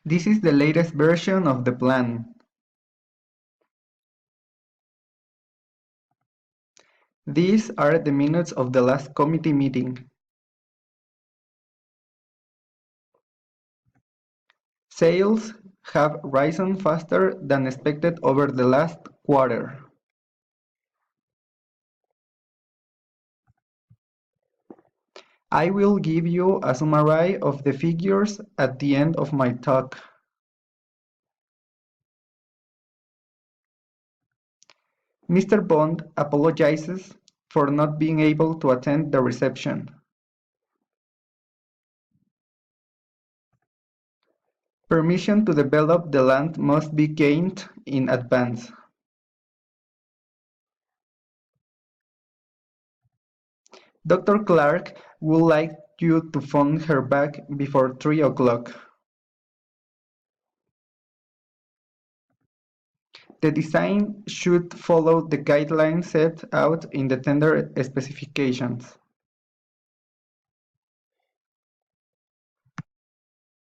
This is the latest version of the plan. These are the minutes of the last committee meeting. Sales have risen faster than expected over the last quarter. I will give you a summary of the figures at the end of my talk. Mr. Bond apologizes for not being able to attend the reception. Permission to develop the land must be gained in advance. Dr. Clark would like you to phone her back before 3 o'clock. The design should follow the guidelines set out in the tender specifications.